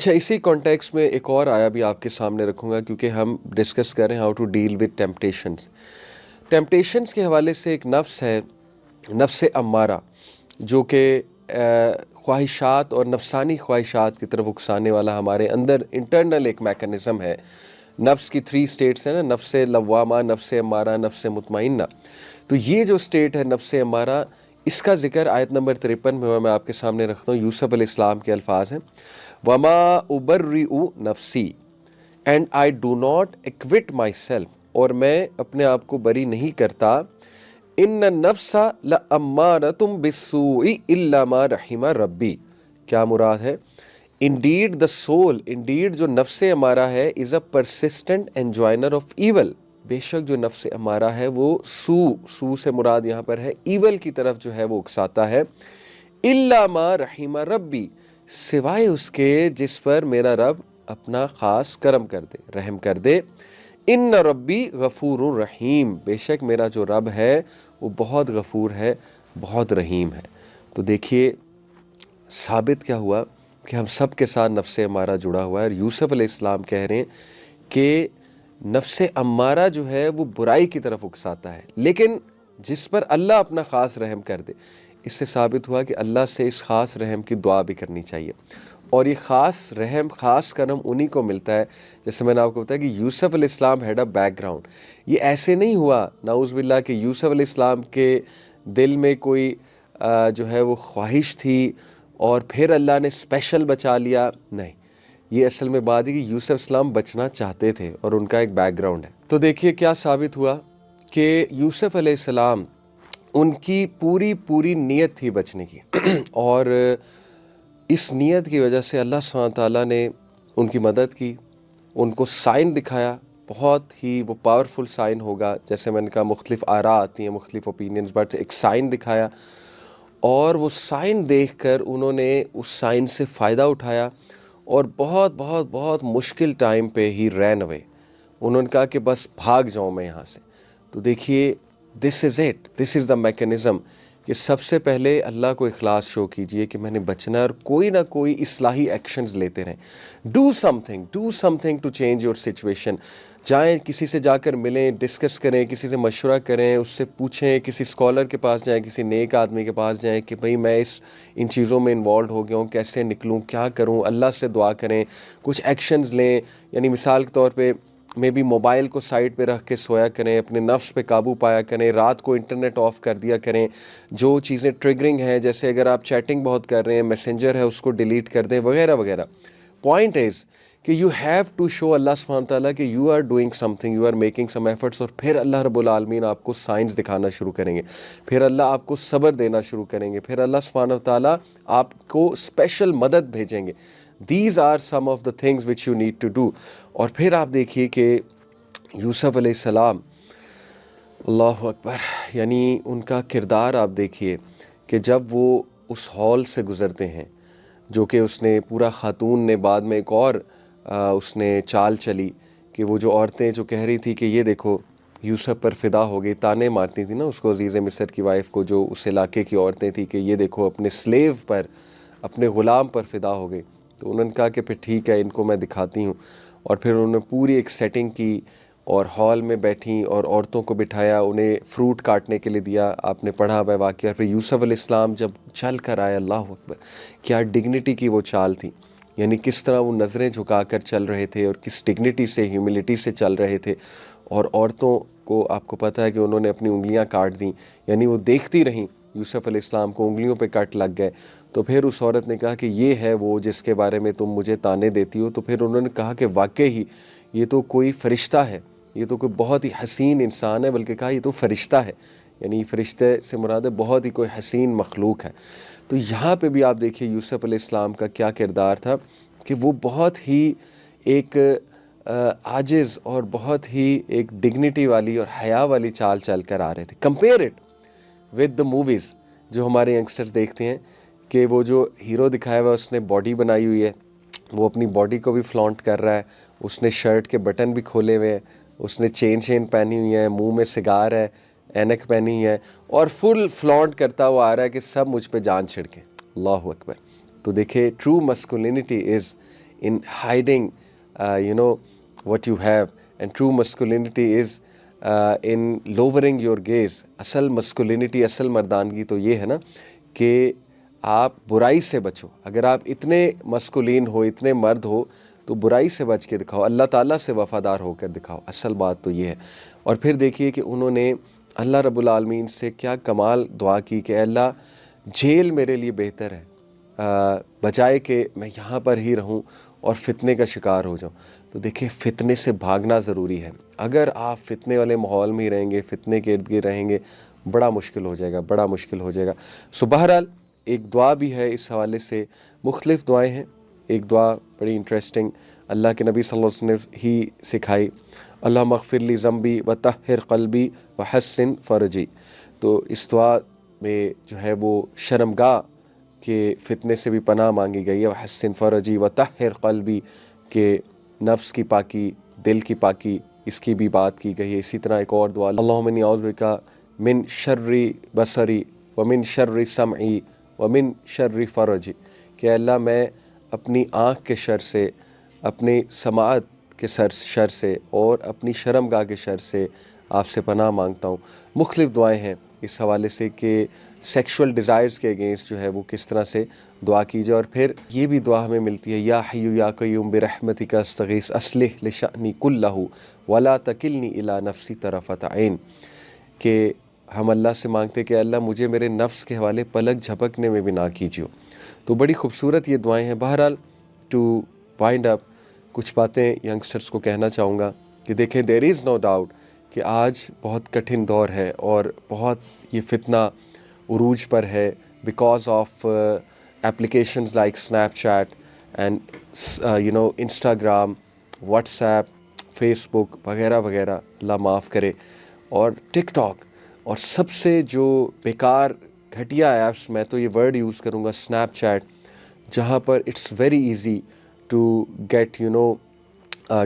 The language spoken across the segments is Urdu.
اچھا، اسی کانٹیکس میں ایک اور آیا بھی آپ کے سامنے رکھوں گا، کیونکہ ہم ڈسکس کر رہے ہیں how to deal with temptations. Temptations کے حوالے سے ایک نفس ہے، نفس امارہ، جو کہ خواہشات اور نفسانی خواہشات کی طرف اکسانے والا ہمارے اندر انٹرنل ایک میکانزم ہے. نفس کی 3 اسٹیٹس ہیں نا، نفس لوامہ، نفس امارہ، نفس مطمئنہ. تو یہ جو اسٹیٹ ہے نفس امارہ، اس کا ذکر آیت نمبر 53 میں ہوا، میں آپ کے سامنے رکھتا ہوں. یوسف علیہ السلام کے الفاظ ہیں، وَمَا أُبَرِّئُ نَفْسِي and I do not acquit myself, اور میں اپنے آپ کو بری نہیں کرتا. ان النفس لامارۃ بالسوء الا ما رحم ربی. کیا مراد ہے؟ انڈیڈ دا سول، انڈیڈ جو نفس امارہ ہے، از اے پرسسٹنٹ انجوائنر آف ایول. بے شک جو نفس امارہ ہے وہ سو سے مراد یہاں پر ہے ایول کی طرف جو ہے وہ اکساتا ہے. الا ما رحم ربی، سوائے اس کے جس پر میرا رب اپنا خاص کرم کر دے، رحم کر دے. ان ربی غفور رحیم، بے شک میرا جو رب ہے وہ بہت غفور ہے، بہت رحیم ہے. تو دیکھیے ثابت کیا ہوا کہ ہم سب کے ساتھ نفس امارہ جڑا ہوا ہے، اور یوسف علیہ السلام کہہ رہے ہیں کہ نفس امارہ جو ہے وہ برائی کی طرف اکساتا ہے، لیکن جس پر اللہ اپنا خاص رحم کر دے. اس سے ثابت ہوا کہ اللہ سے اس خاص رحم کی دعا بھی کرنی چاہیے، اور یہ خاص رحم، خاص کرم انہی کو ملتا ہے. جیسے میں نے آپ کو بتایا کہ یوسف علیہ السلام ہیڈ اے بیک گراؤنڈ. یہ ایسے نہیں ہوا نعوذ باللہ کہ یوسف علیہ السلام کے دل میں کوئی جو ہے وہ خواہش تھی اور پھر اللہ نے اسپیشل بچا لیا. نہیں، یہ اصل میں بات ہے کہ یوسف السلام بچنا چاہتے تھے اور ان کا ایک بیک گراؤنڈ ہے. تو دیکھیے کیا ثابت ہوا کہ یوسف علیہ السلام، ان کی پوری نیت تھی بچنے کی اور اس نیت کی وجہ سے اللہ سبحانہ تعالیٰ نے ان کی مدد کی، ان کو سائن دکھایا. بہت ہی وہ پاورفل سائن ہوگا، جیسے میں نے کہا مختلف آراء آتی ہیں، مختلف اوپینینز، بٹ ایک سائن دکھایا، اور وہ سائن دیکھ کر انہوں نے اس سائن سے فائدہ اٹھایا، اور بہت بہت بہت مشکل ٹائم پہ ہی رین اوے. انہوں نے کہا کہ بس بھاگ جاؤں میں یہاں سے. تو دیکھیے دس is it, this is the mechanism, کہ سب سے پہلے اللہ کو اخلاص شو کیجئے کہ میں نے بچنا ہے، اور کوئی نہ کوئی اصلاحی ایکشنز لیتے رہیں. Do something to change your situation. جائیں کسی سے جا کر ملیں، ڈسکس کریں، کسی سے مشورہ کریں، اس سے پوچھیں، کسی اسکالر کے پاس جائیں، کسی نیک آدمی کے پاس جائیں کہ بھئی میں ان چیزوں میں انوالوڈ ہو گیا ہوں، کیسے نکلوں، کیا کروں. اللہ سے دعا کریں، کچھ ایکشنز لیں. یعنی مثال کے طور پہ میں بھی موبائل کو سائڈ پہ رکھ کے سویا کریں، اپنے نفس پہ قابو پایا کریں، رات کو انٹرنیٹ آف کر دیا کریں. جو چیزیں ٹریگرنگ ہیں، جیسے اگر آپ چیٹنگ بہت کر رہے ہیں، میسنجر ہے اس کو ڈیلیٹ کر دیں، وغیرہ وغیرہ. پوائنٹ از کہ یو ہیو ٹو شو اللہ سبحانہ تعالیٰ کہ you are doing something, you are making some efforts, اور پھر اللہ رب العالمین آپ کو سائنس دکھانا شروع کریں گے، پھر اللہ آپ کو صبر دینا شروع کریں گے، پھر اللہ سبحانہ تعالیٰ آپ کو اسپیشل مدد بھیجیں گے. These are some of the things which you need to do. اور پھر آپ دیکھیے کہ یوسف علیہ السلام، اللہ اکبر، یعنی ان کا کردار آپ دیکھیے کہ جب وہ اس ہال سے گزرتے ہیں، جو کہ اس نے پورا، خاتون نے بعد میں ایک اور اس نے چال چلی کہ وہ جو عورتیں جو کہہ رہی تھی کہ یہ دیکھو یوسف پر فدا ہو گئی، تانے مارتی تھی نا اس کو، عزیز مصر کی وائف کو، جو اس علاقے کی عورتیں تھیں، کہ یہ دیکھو اپنے سلیو پر، اپنے غلام پر فدا ہو گئی. تو انہوں نے کہا کہ پھر ٹھیک ہے، ان کو میں دکھاتی ہوں. اور پھر انہوں نے پوری ایک سیٹنگ کی اور ہال میں بیٹھیں اور عورتوں کو بٹھایا، انہیں فروٹ کاٹنے کے لیے دیا. آپ نے پڑھا ہوا واقعہ. پھر یوسف علیہ السلام جب چل کر آئے، اللہ اکبر، کیا ڈگنیٹی کی وہ چال تھی. یعنی کس طرح وہ نظریں جھکا کر چل رہے تھے اور کس ڈگنیٹی سے، ہیوملٹی سے چل رہے تھے. اور عورتوں کو آپ کو پتہ ہے کہ انہوں نے اپنی انگلیاں کاٹ دیں، یعنی وہ دیکھتی رہیں یوسف علیہ السلام کو، انگلیوں پہ کٹ لگ گئے. تو پھر اس عورت نے کہا کہ یہ ہے وہ جس کے بارے میں تم مجھے تانے دیتی ہو. تو پھر انہوں نے کہا کہ واقعی یہ تو کوئی فرشتہ ہے، یہ تو کوئی بہت ہی حسین انسان ہے، بلکہ کہا یہ تو فرشتہ ہے. یعنی فرشتے سے مراد ہے بہت ہی کوئی حسین مخلوق ہے. تو یہاں پہ بھی آپ دیکھیے یوسف علیہ السلام کا کیا کردار تھا کہ وہ بہت ہی ایک عاجز اور بہت ہی ایک ڈگنیٹی والی اور حیا والی چال چل کر آ رہے تھے. Compare it with the movies جو ہمارے ینگسٹرز دیکھتے ہیں، کہ وہ جو ہیرو دکھایا ہوا ہے اس نے باڈی بنائی ہوئی ہے، وہ اپنی باڈی کو بھی فلانٹ کر رہا ہے، اس نے شرٹ کے بٹن بھی کھولے ہوئے ہیں، اس نے چین پہنی ہوئی ہے، منہ میں سگار ہے، اینک پہنی ہوئی ہے، اور فل فلانٹ کرتا ہوا آ رہا ہے کہ سب مجھ پہ جان چھڑکیں. اللہ اکبر. تو دیکھیں true masculinity is in hiding what you have, and true masculinity is in lowering your gaze. اصل masculinity, اصل مردانگی تو یہ ہے نا کہ آپ برائی سے بچو. اگر آپ اتنے مسکولین ہو, اتنے مرد ہو, تو برائی سے بچ کے دکھاؤ, اللہ تعالیٰ سے وفادار ہو کر دکھاؤ. اصل بات تو یہ ہے. اور پھر دیکھیے کہ انہوں نے اللہ رب العالمین سے کیا کمال دعا کی کہ اللہ جیل میرے لیے بہتر ہے بجائے کہ میں یہاں پر ہی رہوں اور فتنے کا شکار ہو جاؤں. تو دیکھیں فتنے سے بھاگنا ضروری ہے. اگر آپ فتنے والے ماحول میں ہی رہیں گے, فتنے کے ارد گرد رہیں گے, بڑا مشکل ہو جائے گا, بڑا مشکل ہو جائے گا. سو بہرحال ایک دعا بھی ہے اس حوالے سے, مختلف دعائیں ہیں. ایک دعا بڑی انٹرسٹنگ اللہ کے نبی صلی اللہ علیہ وسلم نے ہی سکھائی, اللہم اغفر لی ذنبی وطہر قلبی وحسن فرجی. تو اس دعا میں جو ہے وہ شرمگاہ کے فتنے سے بھی پناہ مانگی گئی ہے. وحسن فرجی وطہر قلبی کہ نفس کی پاکی, دل کی پاکی, اس کی بھی بات کی گئی ہے. اسی طرح ایک اور دعا, اللہم انی اعوذ بک من شر بصری ومن شر سمعی ومن شر فرجی, کہ اللہ میں اپنی آنکھ کے شر سے, اپنی سماعت کے شر سے اور اپنی شرمگاہ کے شر سے آپ سے پناہ مانگتا ہوں. مختلف دعائیں ہیں اس حوالے سے کہ سیکشول ڈیزائرز کے اگینسٹ جو ہے وہ کس طرح سے دعا کی جائے. اور پھر یہ بھی دعا ہمیں ملتی ہے, یا حی یا قیوم برحمتک استغیث اصلح لشأنی کلہ ولا تکلنی الی نفسی طرفۃ عین, کہ ہم اللہ سے مانگتے کہ اللہ مجھے میرے نفس کے حوالے پلک جھپکنے میں بھی نہ کیجیے. تو بڑی خوبصورت یہ دعائیں ہیں. بہرحال ٹو وائنڈ اپ, کچھ باتیں ینگسٹرز کو کہنا چاہوں گا کہ دیکھیں دیر از نو ڈاؤٹ کہ آج بہت کٹھن دور ہے اور بہت یہ فتنہ عروج پر ہے because of applications like Snapchat and Instagram, WhatsApp, Facebook وغیرہ وغیرہ, اللہ معاف کرے, اور ٹک ٹاک, اور سب سے جو بیکار گھٹیا ایپس, میں تو یہ ورڈ یوز کروں گا, اسنیپ چیٹ, جہاں پر it's very easy to get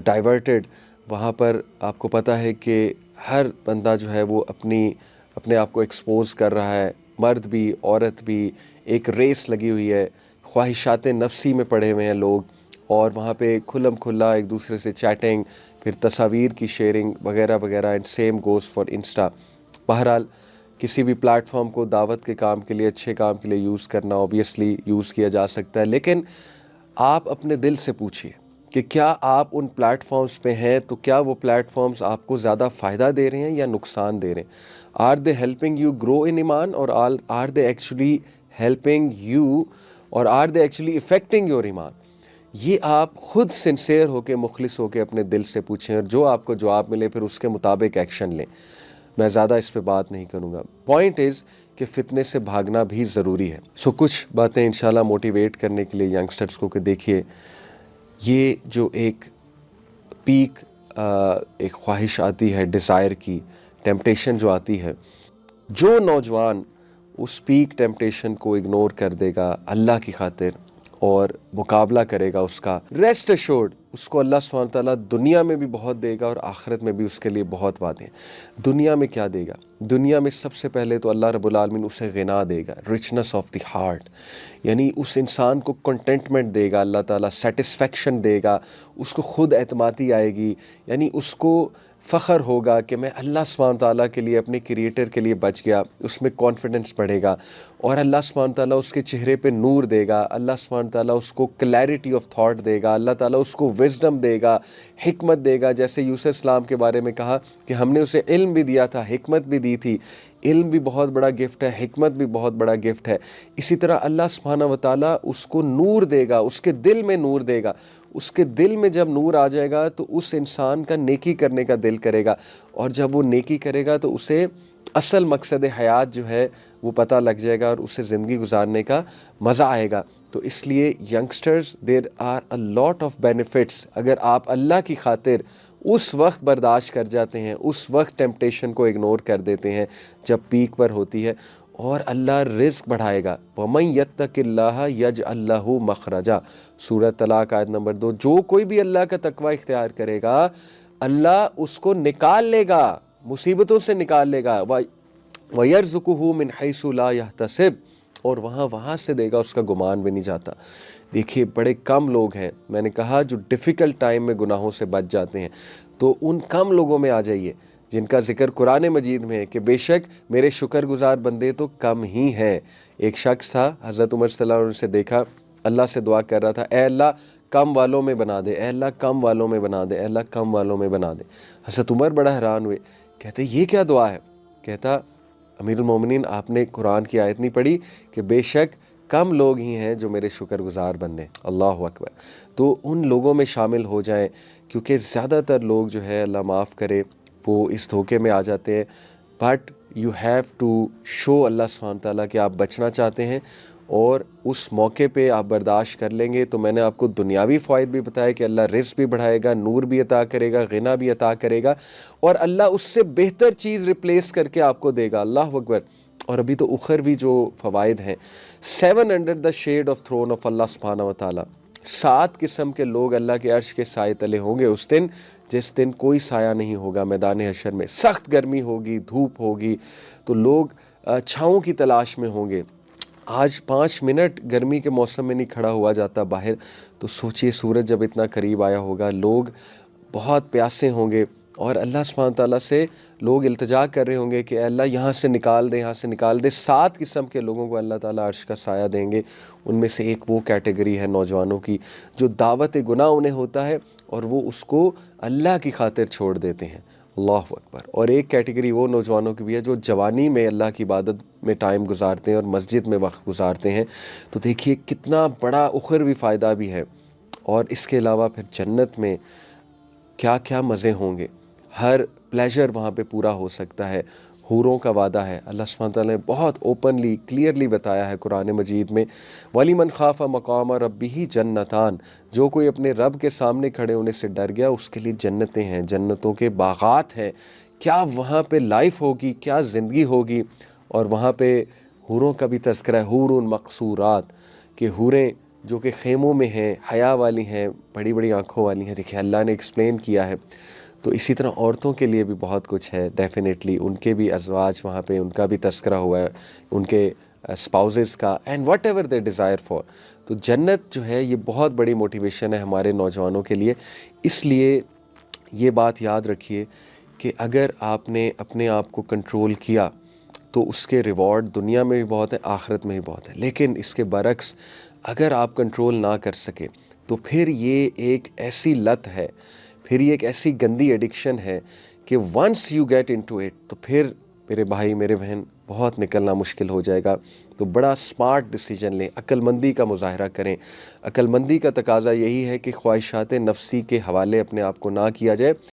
diverted. وہاں پر آپ کو پتہ ہے کہ ہر بندہ جو ہے وہ اپنے آپ کو ایکسپوز کر رہا ہے, مرد بھی عورت بھی, ایک ریس لگی ہوئی ہے, خواہشات نفسی میں پڑے ہوئے ہیں لوگ, اور وہاں پہ کھلم کھلا ایک دوسرے سے چیٹنگ, پھر تصاویر کی شیئرنگ وغیرہ وغیرہ, and same goes for Insta. بہرحال کسی بھی پلیٹ فارم کو دعوت کے کام کے لیے, اچھے کام کے لیے یوز کرنا اوبیسلی یوز کیا جا سکتا ہے, لیکن آپ اپنے دل سے پوچھیے کہ کیا آپ ان پلیٹ فارمز پہ ہیں تو کیا وہ پلیٹ فارمز آپ کو زیادہ فائدہ دے رہے ہیں یا نقصان دے رہے ہیں. Are they helping you grow in iman, اور are they actually helping you, اور are they actually affecting your iman. یہ آپ خود سنسیئر ہو کے, مخلص ہو کے اپنے دل سے پوچھیں, اور جو آپ کو جواب ملے پھر اس کے مطابق ایکشن لیں. میں زیادہ اس پہ بات نہیں کروں گا. پوائنٹ از کہ فتنے سے بھاگنا بھی ضروری ہے. سو کچھ باتیں انشاءاللہ موٹیویٹ کرنے کے لیے ینگسٹرز کو کہ دیکھیے یہ جو ایک پیک ایک خواہش آتی ہے ڈیزائر کی, ٹیمپٹیشن جو آتی ہے, جو نوجوان اس پیک ٹیمپٹیشن کو اگنور کر دے گا اللہ کی خاطر اور مقابلہ کرے گا اس کا, ریسٹ ایشورڈ اس کو اللہ سبحانہ تعالیٰ دنیا میں بھی بہت دے گا اور آخرت میں بھی اس کے لیے بہت وعدے ہیں. دنیا میں کیا دے گا؟ دنیا میں سب سے پہلے تو اللہ رب العالمین اسے غنا دے گا, رچنس آف دی ہارٹ, یعنی اس انسان کو کنٹینٹمنٹ دے گا اللہ تعالیٰ, سیٹسفیکشن دے گا, اس کو خود اعتمادی آئے گی, یعنی اس کو فخر ہوگا کہ میں اللہ سبحانہ تعالیٰ کے لیے, اپنے کریٹر کے لیے بچ گیا. اس میں کانفیڈنس بڑھے گا, اور اللہ سبحانہ تعالیٰ اس کے چہرے پہ نور دے گا, اللہ سبحانہ تعالیٰ اس کو کلیئرٹی آف تھاٹ دے گا, اللہ تعالیٰ اس کو وزڈم دے گا, حکمت دے گا. جیسے یوسف السلام کے بارے میں کہا کہ ہم نے اسے علم بھی دیا تھا, حکمت بھی دی تھی. علم بھی بہت بڑا گفٹ ہے, حکمت بھی بہت بڑا گفٹ ہے. اسی طرح اللہ سبحانہ و تعالیٰ اس کو نور دے گا, اس کے دل میں نور دے گا. اس کے دل میں جب نور آ جائے گا تو اس انسان کا نیکی کرنے کا دل کرے گا, اور جب وہ نیکی کرے گا تو اسے اصل مقصد حیات جو ہے وہ پتہ لگ جائے گا, اور اسے زندگی گزارنے کا مزہ آئے گا. تو اس لیے youngsters there are a lot of benefits. اگر آپ اللہ کی خاطر اس وقت برداشت کر جاتے ہیں, اس وقت ٹیمپٹیشن کو اگنور کر دیتے ہیں جب پیک پر ہوتی ہے, اور اللہ رزق بڑھائے گا. وَمَن يَتَّقِ اللَّهَ يَجْعَل لَّهُ مَخْرَجًا, سورۃ طلاق آیت نمبر 2. جو کوئی بھی اللہ کا تقوی اختیار کرے گا اللہ اس کو نکال لے گا, مصیبتوں سے نکال لے گا. وَيَرْزُقُهُ مِنْ حَيْثُ لَا يَحْتَسِبُ, اور وہاں سے دے گا اس کا گمان بھی نہیں جاتا۔ دیکھیے بڑے کم لوگ ہیں، میں نے کہا جو ڈیفیکلٹ ٹائم میں گناہوں سے بچ جاتے ہیں، تو ان کم لوگوں میں آ جائیے جن کا ذکر قرآن مجید میں ہے کہ بے شک میرے شکر گزار بندے تو کم ہی ہیں۔ ایک شخص تھا، حضرت عمر صلی اللہ علیہ وسلم سے دیکھا، اللہ سے دعا کر رہا تھا، اے اللہ کم والوں میں بنا دے، اے اللہ کم والوں میں بنا دے، اے اللہ کم والوں میں بنا دے۔ حضرت عمر بڑا حیران ہوئے، کہتے یہ کیا دعا ہے؟ کہتا امیر المومنین آپ نے قرآن کی آیت نہیں پڑھی کہ بے شک کم لوگ ہی ہیں جو میرے شکر گزار بندے۔ اللہ اکبر۔ تو ان لوگوں میں شامل ہو جائیں، کیونکہ زیادہ تر لوگ جو ہے اللہ معاف کرے وہ اس دھوکے میں آ جاتے ہیں، but you have to show اللہ سبحانہ تعالیٰ کہ آپ بچنا چاہتے ہیں، اور اس موقع پہ آپ برداشت کر لیں گے تو میں نے آپ کو دنیاوی فوائد بھی بتایا کہ اللہ رزق بھی بڑھائے گا، نور بھی عطا کرے گا، غنا بھی عطا کرے گا، اور اللہ اس سے بہتر چیز ریپلیس کر کے آپ کو دے گا۔ اللہ اکبر۔ اور ابھی تو اخروی جو فوائد ہیں، 7 under the shade of throne of Allah سبحانہ و تعالیٰ، 7 قسم کے لوگ اللہ کے عرش کے سائے تلے ہوں گے اس دن، جس دن کوئی سایہ نہیں ہوگا میدان حشر میں، سخت گرمی ہوگی، دھوپ ہوگی، تو لوگ چھاؤں کی تلاش میں ہوں گے۔ آج 5 منٹ گرمی کے موسم میں نہیں کھڑا ہوا جاتا باہر، تو سوچئے سورج جب اتنا قریب آیا ہوگا، لوگ بہت پیاسے ہوں گے، اور اللہ سبحانہ تعالیٰ سے لوگ التجا کر رہے ہوں گے کہ اے اللہ یہاں سے نکال دے، یہاں سے نکال دے۔ 7 قسم کے لوگوں کو اللہ تعالیٰ عرش کا سایہ دیں گے۔ ان میں سے ایک وہ کیٹیگری ہے نوجوانوں کی جو دعوت گناہ انہیں ہوتا ہے اور وہ اس کو اللہ کی خاطر چھوڑ دیتے ہیں۔ اللہ اکبر۔ اور ایک کیٹیگری وہ نوجوانوں کی بھی ہے جو جوانی میں اللہ کی عبادت میں ٹائم گزارتے ہیں اور مسجد میں وقت گزارتے ہیں۔ تو دیکھیے کتنا بڑا اخروی فائدہ بھی ہے، اور اس کے علاوہ پھر جنت میں کیا کیا مزے ہوں گے، ہر پلیجر وہاں پہ پورا ہو سکتا ہے۔ حوروں کا وعدہ ہے، اللہ سبحانہ تعالیٰ نے بہت اوپنلی کلیئرلی بتایا ہے قرآن مجید میں، وَلِمَنْ خَافَ مَقَامَ رَبِّهِ جَنَّتَانِ، جو کوئی اپنے رب کے سامنے کھڑے ہونے سے ڈر گیا اس کے لیے جنتیں ہیں، جنتوں کے باغات ہیں۔ کیا وہاں پہ لائف ہوگی، کیا زندگی ہوگی، اور وہاں پہ حوروں کا بھی تذکرہ ہے، حور مقصورات، کہ حوریں جو کہ خیموں میں ہیں، حیا والی ہیں، بڑی بڑی آنکھوں والی ہیں۔ دیکھیں اللہ نے ایکسپلین کیا ہے۔ تو اسی طرح عورتوں کے لیے بھی بہت کچھ ہے، ڈیفینیٹلی ان کے بھی ازواج وہاں پہ، ان کا بھی تذکرہ ہوا ہے، ان کے اسپاؤزز کا، and what ever they desire for. تو جنت جو ہے یہ بہت بڑی موٹیویشن ہے ہمارے نوجوانوں کے لیے۔ اس لیے یہ بات یاد رکھیے کہ اگر آپ نے اپنے آپ کو کنٹرول کیا تو اس کے ریوارڈ دنیا میں بھی بہت ہے، آخرت میں بھی بہت ہے۔ لیکن اس کے برعکس اگر آپ کنٹرول نہ کر سکے تو پھر یہ ایک ایسی لت ہے، پھر یہ ایک ایسی گندی ایڈکشن ہے کہ once you get into it تو پھر میرے بھائی میرے بہن بہت نکلنا مشکل ہو جائے گا۔ تو بڑا سمارٹ ڈیسیجن لیں، عقل مندی کا مظاہرہ کریں۔ عقل مندی کا تقاضا یہی ہے کہ خواہشات نفسی کے حوالے اپنے آپ کو نہ کیا جائے،